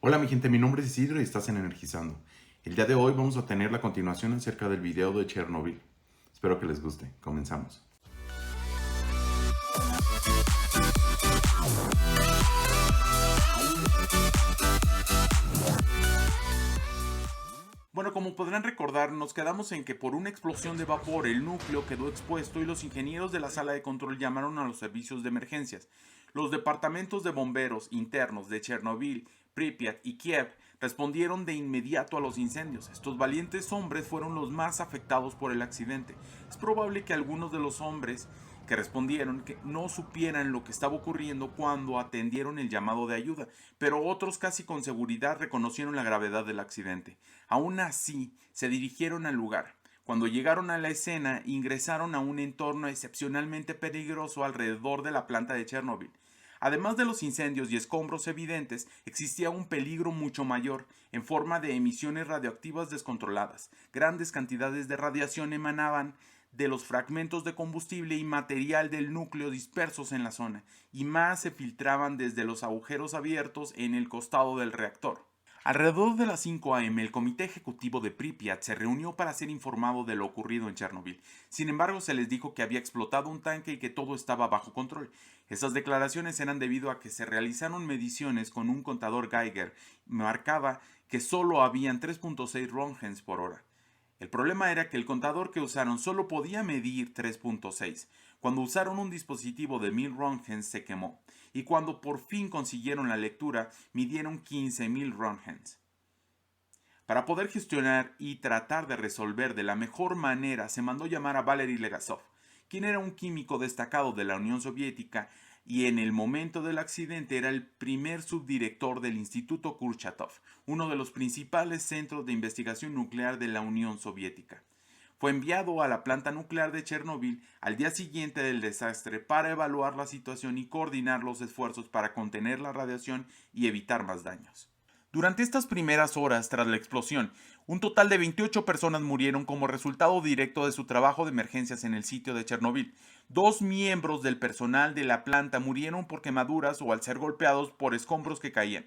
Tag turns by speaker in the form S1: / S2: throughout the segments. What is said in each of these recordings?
S1: Hola mi gente, mi nombre es Isidro y estás en Energizando. El día de hoy vamos a tener la continuación acerca del video de Chernobyl. Espero que les guste. Comenzamos. Bueno, como podrán recordar, nos quedamos en que por una explosión de vapor el núcleo quedó expuesto y los ingenieros de la sala de control llamaron a los servicios de emergencias. Los departamentos de bomberos internos de Chernobyl, Pripyat y Kiev respondieron de inmediato a los incendios. Estos valientes hombres fueron los más afectados por el accidente. Es probable que algunos de los hombres que respondieron que no supieran lo que estaba ocurriendo cuando atendieron el llamado de ayuda, pero otros casi con seguridad reconocieron la gravedad del accidente. Aún así, se dirigieron al lugar. Cuando llegaron a la escena, ingresaron a un entorno excepcionalmente peligroso alrededor de la planta de Chernobyl. Además de los incendios y escombros evidentes, existía un peligro mucho mayor, en forma de emisiones radioactivas descontroladas. Grandes cantidades de radiación emanaban de los fragmentos de combustible y material del núcleo dispersos en la zona, y más se filtraban desde los agujeros abiertos en el costado del reactor. Alrededor de las 5 a.m., el comité ejecutivo de Pripyat se reunió para ser informado de lo ocurrido en Chernobyl. Sin embargo, se les dijo que había explotado un tanque y que todo estaba bajo control. Esas declaraciones eran debido a que se realizaron mediciones con un contador Geiger y marcaba que solo habían 3.6 Roentgens por hora. El problema era que el contador que usaron solo podía medir 3.6. Cuando usaron un dispositivo de 1000 Roentgens se quemó, y cuando por fin consiguieron la lectura, midieron 15.000 Roentgens. Para poder gestionar y tratar de resolver de la mejor manera, se mandó llamar a Valery Legasov, quien era un químico destacado de la Unión Soviética y en el momento del accidente era el primer subdirector del Instituto Kurchatov, uno de los principales centros de investigación nuclear de la Unión Soviética. Fue enviado a la planta nuclear de Chernobyl al día siguiente del desastre para evaluar la situación y coordinar los esfuerzos para contener la radiación y evitar más daños. Durante estas primeras horas tras la explosión, un total de 28 personas murieron como resultado directo de su trabajo de emergencias en el sitio de Chernobyl. Dos miembros del personal de la planta murieron por quemaduras o al ser golpeados por escombros que caían.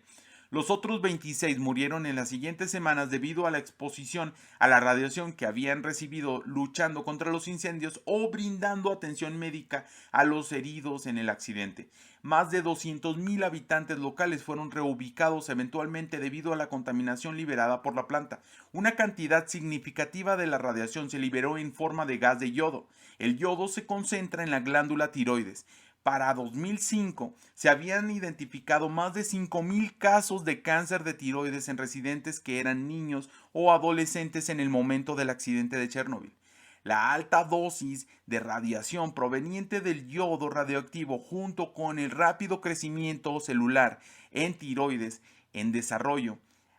S1: Los otros 26 murieron en las siguientes semanas debido a la exposición a la radiación que habían recibido luchando contra los incendios o brindando atención médica a los heridos en el accidente. Más de 200.000 habitantes locales fueron reubicados eventualmente debido a la contaminación liberada por la planta. Una cantidad significativa de la radiación se liberó en forma de gas de yodo. El yodo se concentra en la glándula tiroides. Para 2005 se habían identificado más de 5.000 casos de cáncer de tiroides en residentes que eran niños o adolescentes en el momento del accidente de Chernobyl. La alta dosis de radiación proveniente del yodo radioactivo junto con el rápido crecimiento celular en tiroides en desarrollo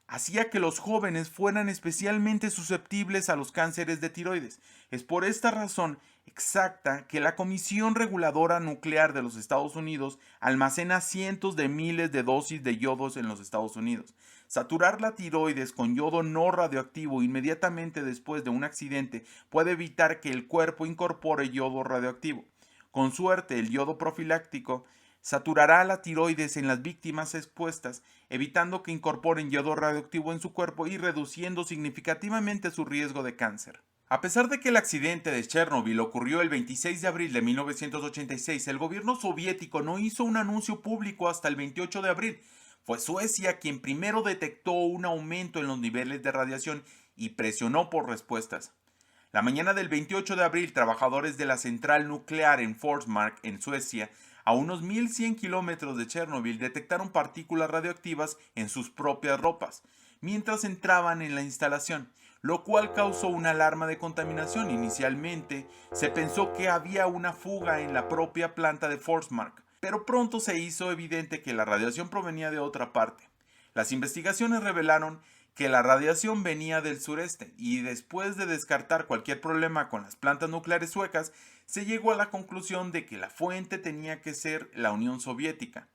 S1: hacía que los jóvenes fueran especialmente susceptibles a los cánceres de tiroides. Es por esta razón exacta que la Comisión Reguladora Nuclear de los Estados Unidos almacena cientos de miles de dosis de yodos en los Estados Unidos. Saturar la tiroides con yodo no radioactivo inmediatamente después de un accidente puede evitar que el cuerpo incorpore yodo radioactivo. Con suerte, el yodo profiláctico saturará la tiroides en las víctimas expuestas, evitando que incorporen yodo radioactivo en su cuerpo y reduciendo significativamente su riesgo de cáncer. A pesar de que el accidente de Chernobyl ocurrió el 26 de abril de 1986, el gobierno soviético no hizo un anuncio público hasta el 28 de abril. Fue Suecia quien primero detectó un aumento en los niveles de radiación y presionó por respuestas. La mañana del 28 de abril, trabajadores de la central nuclear en Forsmark, en Suecia, a unos 1.100 kilómetros de Chernobyl, detectaron partículas radioactivas en sus propias ropas, mientras entraban en la instalación, lo cual causó una alarma de contaminación. Inicialmente, se pensó que había una fuga en la propia planta de Forsmark, pero pronto se hizo evidente que la radiación provenía de otra parte. Las investigaciones revelaron que la radiación venía del sureste y después de descartar cualquier problema con las plantas nucleares suecas, se llegó a la conclusión de que la fuente tenía que ser la Unión Soviética.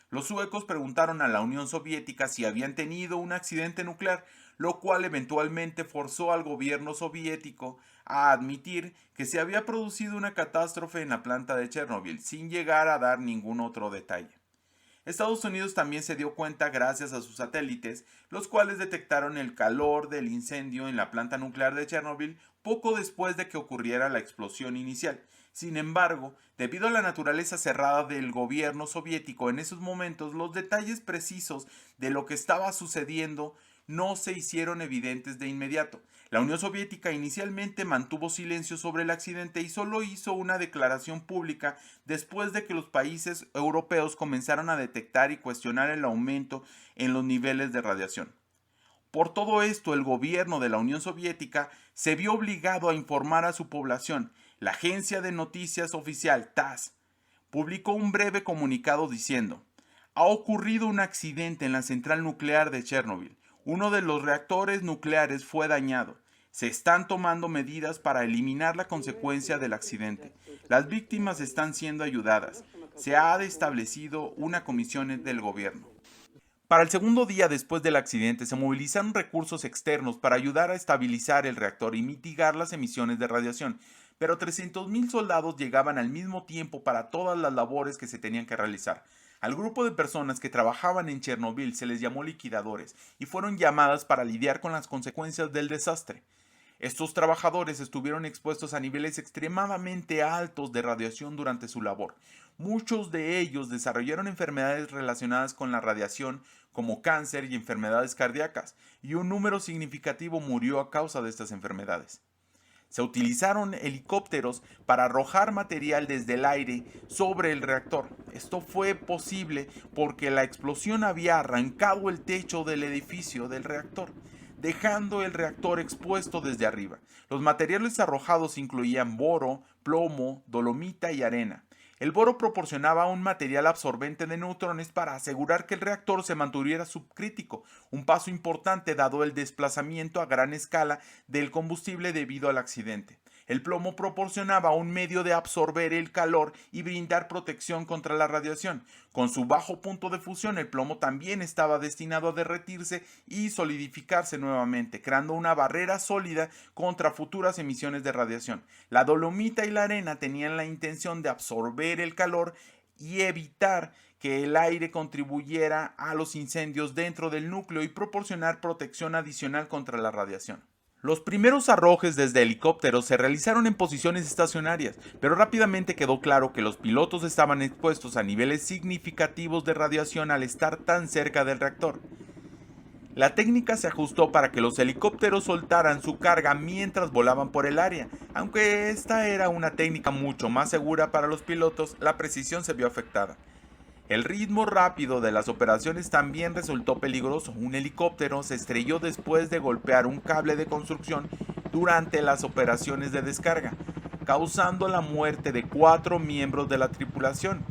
S1: Los suecos preguntaron a la Unión Soviética si habían tenido un accidente nuclear, lo cual eventualmente forzó al gobierno soviético a admitir que se había producido una catástrofe en la planta de Chernobyl, sin llegar a dar ningún otro detalle. Estados Unidos también se dio cuenta gracias a sus satélites, los cuales detectaron el calor del incendio en la planta nuclear de Chernobyl poco después de que ocurriera la explosión inicial. Sin embargo, debido a la naturaleza cerrada del gobierno soviético en esos momentos, los detalles precisos de lo que estaba sucediendo no se hicieron evidentes de inmediato. La Unión Soviética inicialmente mantuvo silencio sobre el accidente y solo hizo una declaración pública después de que los países europeos comenzaron a detectar y cuestionar el aumento en los niveles de radiación. Por todo esto, el gobierno de la Unión Soviética se vio obligado a informar a su población. La agencia de noticias oficial TASS publicó un breve comunicado diciendo: ha ocurrido un accidente en la central nuclear de Chernobyl. Uno de los reactores nucleares fue dañado. Se están tomando medidas para eliminar la consecuencia del accidente. Las víctimas están siendo ayudadas. Se ha establecido una comisión del gobierno. Para el segundo día después del accidente se movilizaron recursos externos para ayudar a estabilizar el reactor y mitigar las emisiones de radiación, pero 300.000 soldados llegaban al mismo tiempo para todas las labores que se tenían que realizar. Al grupo de personas que trabajaban en Chernobyl se les llamó liquidadores y fueron llamadas para lidiar con las consecuencias del desastre. Estos trabajadores estuvieron expuestos a niveles extremadamente altos de radiación durante su labor. Muchos de ellos desarrollaron enfermedades relacionadas con la radiación, como cáncer y enfermedades cardíacas, y un número significativo murió a causa de estas enfermedades. Se utilizaron helicópteros para arrojar material desde el aire sobre el reactor. Esto fue posible porque la explosión había arrancado el techo del edificio del reactor, dejando el reactor expuesto desde arriba. Los materiales arrojados incluían boro, plomo, dolomita y arena. El boro proporcionaba un material absorbente de neutrones para asegurar que el reactor se mantuviera subcrítico, un paso importante dado el desplazamiento a gran escala del combustible debido al accidente. El plomo proporcionaba un medio de absorber el calor y brindar protección contra la radiación. Con su bajo punto de fusión, el plomo también estaba destinado a derretirse y solidificarse nuevamente, creando una barrera sólida contra futuras emisiones de radiación. La dolomita y la arena tenían la intención de absorber el calor y evitar que el aire contribuyera a los incendios dentro del núcleo y proporcionar protección adicional contra la radiación. Los primeros arrojes desde helicópteros se realizaron en posiciones estacionarias, pero rápidamente quedó claro que los pilotos estaban expuestos a niveles significativos de radiación al estar tan cerca del reactor. La técnica se ajustó para que los helicópteros soltaran su carga mientras volaban por el área. Aunque esta era una técnica mucho más segura para los pilotos, la precisión se vio afectada. El ritmo rápido de las operaciones también resultó peligroso. Un helicóptero se estrelló después de golpear un cable de construcción durante las operaciones de descarga, causando la muerte de 4 miembros de la tripulación.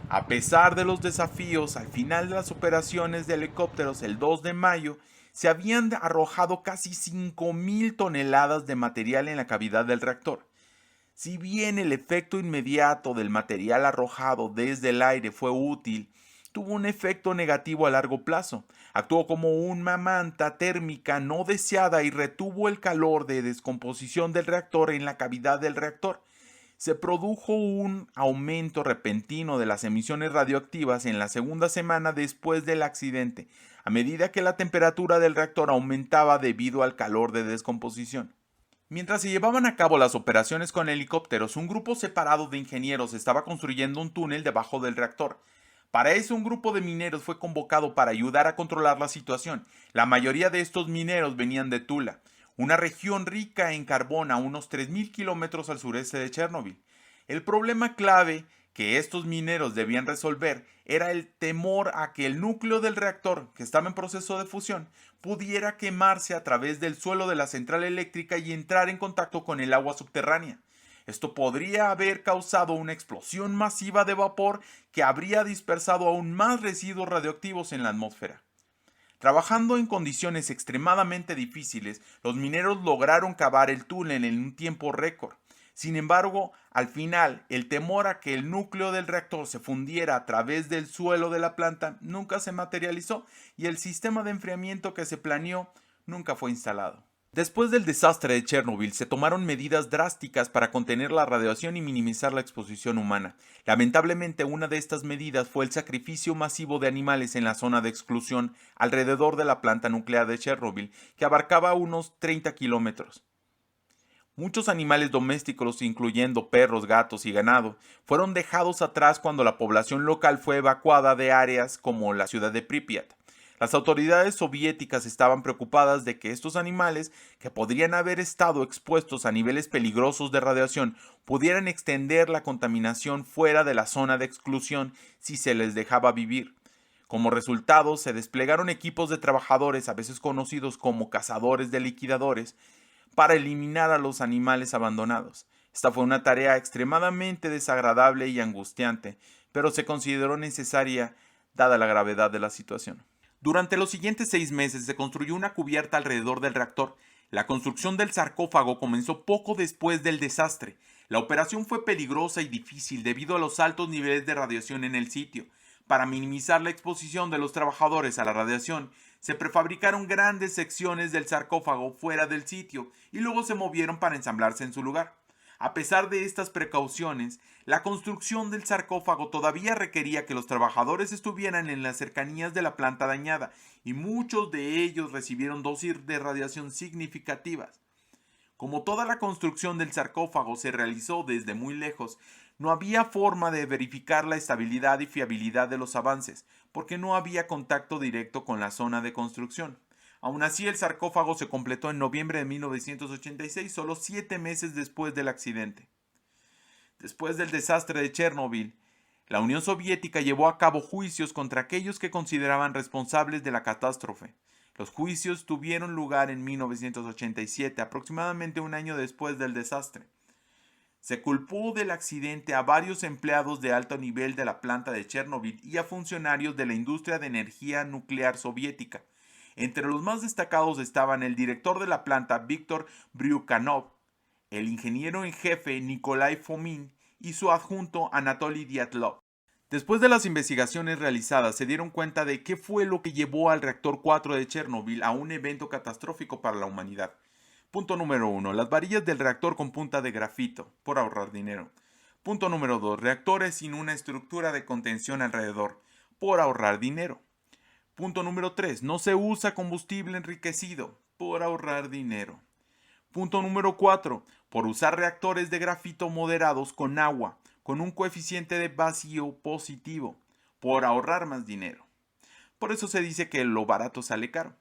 S1: A pesar de los desafíos, al final de las operaciones de helicópteros el 2 de mayo, se habían arrojado casi 5.000 toneladas de material en la cavidad del reactor. Si bien el efecto inmediato del material arrojado desde el aire fue útil, tuvo un efecto negativo a largo plazo. Actuó como una manta térmica no deseada y retuvo el calor de descomposición del reactor en la cavidad del reactor. Se produjo un aumento repentino de las emisiones radioactivas en la segunda semana después del accidente, a medida que la temperatura del reactor aumentaba debido al calor de descomposición. Mientras se llevaban a cabo las operaciones con helicópteros, un grupo separado de ingenieros estaba construyendo un túnel debajo del reactor. Para eso, un grupo de mineros fue convocado para ayudar a controlar la situación. La mayoría de estos mineros venían de Tula, una región rica en carbón a unos 3.000 kilómetros al sureste de Chernobyl. El problema clave que estos mineros debían resolver era el temor a que el núcleo del reactor, que estaba en proceso de fusión, pudiera quemarse a través del suelo de la central eléctrica y entrar en contacto con el agua subterránea. Esto podría haber causado una explosión masiva de vapor que habría dispersado aún más residuos radioactivos en la atmósfera. Trabajando en condiciones extremadamente difíciles, los mineros lograron cavar el túnel en un tiempo récord. Sin embargo, al final, el temor a que el núcleo del reactor se fundiera a través del suelo de la planta nunca se materializó y el sistema de enfriamiento que se planeó nunca fue instalado. Después del desastre de Chernobyl, se tomaron medidas drásticas para contener la radiación y minimizar la exposición humana. Lamentablemente, una de estas medidas fue el sacrificio masivo de animales en la zona de exclusión alrededor de la planta nuclear de Chernobyl, que abarcaba unos 30 kilómetros. Muchos animales domésticos, incluyendo perros, gatos y ganado, fueron dejados atrás cuando la población local fue evacuada de áreas como la ciudad de Pripyat. Las autoridades soviéticas estaban preocupadas de que estos animales, que podrían haber estado expuestos a niveles peligrosos de radiación, pudieran extender la contaminación fuera de la zona de exclusión si se les dejaba vivir. Como resultado, se desplegaron equipos de trabajadores, a veces conocidos como cazadores de liquidadores, para eliminar a los animales abandonados. Esta fue una tarea extremadamente desagradable y angustiante, pero se consideró necesaria dada la gravedad de la situación. Durante los siguientes 6 meses se construyó una cubierta alrededor del reactor. La construcción del sarcófago comenzó poco después del desastre. La operación fue peligrosa y difícil debido a los altos niveles de radiación en el sitio. Para minimizar la exposición de los trabajadores a la radiación, se prefabricaron grandes secciones del sarcófago fuera del sitio y luego se movieron para ensamblarse en su lugar. A pesar de estas precauciones, la construcción del sarcófago todavía requería que los trabajadores estuvieran en las cercanías de la planta dañada, y muchos de ellos recibieron dosis de radiación significativas. Como toda la construcción del sarcófago se realizó desde muy lejos, no había forma de verificar la estabilidad y fiabilidad de los avances, porque no había contacto directo con la zona de construcción. Aún así, el sarcófago se completó en noviembre de 1986, solo 7 meses después del accidente. Después del desastre de Chernobyl, la Unión Soviética llevó a cabo juicios contra aquellos que consideraban responsables de la catástrofe. Los juicios tuvieron lugar en 1987, aproximadamente un año después del desastre. Se culpó del accidente a varios empleados de alto nivel de la planta de Chernobyl y a funcionarios de la industria de energía nuclear soviética. Entre los más destacados estaban el director de la planta, Víctor Bryukhanov, el ingeniero en jefe, Nikolai Fomin, y su adjunto, Anatoly Dyatlov. Después de las investigaciones realizadas, se dieron cuenta de qué fue lo que llevó al reactor 4 de Chernobyl a un evento catastrófico para la humanidad. Punto número 1. Las varillas del reactor con punta de grafito, por ahorrar dinero. Punto número 2. Reactores sin una estructura de contención alrededor, por ahorrar dinero. Punto número 3. No se usa combustible enriquecido, por ahorrar dinero. Punto número 4. Por usar reactores de grafito moderados con agua, con un coeficiente de vacío positivo, por ahorrar más dinero. Por eso se dice que lo barato sale caro.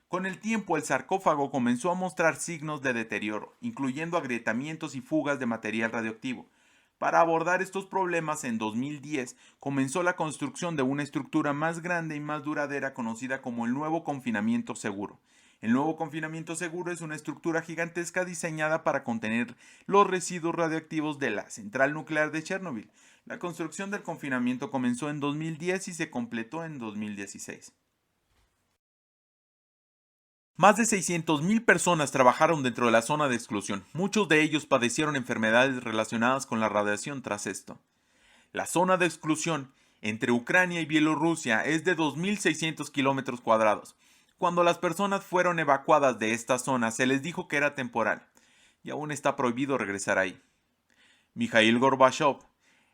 S1: Con el tiempo, el sarcófago comenzó a mostrar signos de deterioro, incluyendo agrietamientos y fugas de material radioactivo. Para abordar estos problemas, en 2010 comenzó la construcción de una estructura más grande y más duradera conocida como el nuevo confinamiento seguro. El nuevo confinamiento seguro es una estructura gigantesca diseñada para contener los residuos radioactivos de la central nuclear de Chernobyl. La construcción del confinamiento comenzó en 2010 y se completó en 2016. Más de 600.000 personas trabajaron dentro de la zona de exclusión. Muchos de ellos padecieron enfermedades relacionadas con la radiación tras esto. La zona de exclusión entre Ucrania y Bielorrusia es de 2.600 kilómetros cuadrados. Cuando las personas fueron evacuadas de esta zona, se les dijo que era temporal, y aún está prohibido regresar ahí. Mikhail Gorbachev,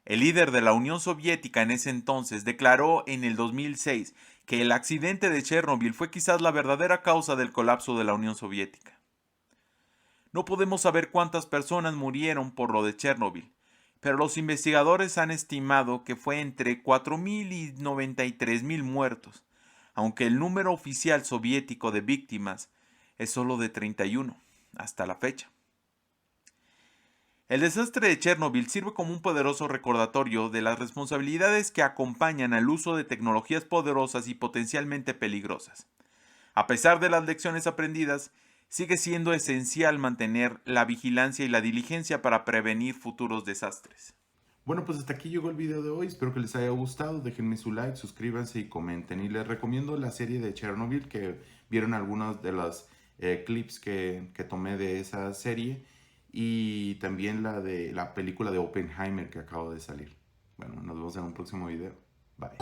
S1: el líder de la Unión Soviética en ese entonces, declaró en el 2006 que el accidente de Chernobyl fue quizás la verdadera causa del colapso de la Unión Soviética. No podemos saber cuántas personas murieron por lo de Chernobyl, pero los investigadores han estimado que fue entre 4.000 y 93.000 muertos, aunque el número oficial soviético de víctimas es solo de 31 hasta la fecha. El desastre de Chernobyl sirve como un poderoso recordatorio de las responsabilidades que acompañan al uso de tecnologías poderosas y potencialmente peligrosas. A pesar de las lecciones aprendidas, sigue siendo esencial mantener la vigilancia y la diligencia para prevenir futuros desastres.
S2: Bueno, pues hasta aquí llegó el video de hoy. Espero que les haya gustado. Déjenme su like, suscríbanse y comenten. Y les recomiendo la serie de Chernobyl, que vieron algunos de los clips que tomé de esa serie. Y también la de la película de Oppenheimer que acaba de salir. Bueno, nos vemos en un próximo video. Bye.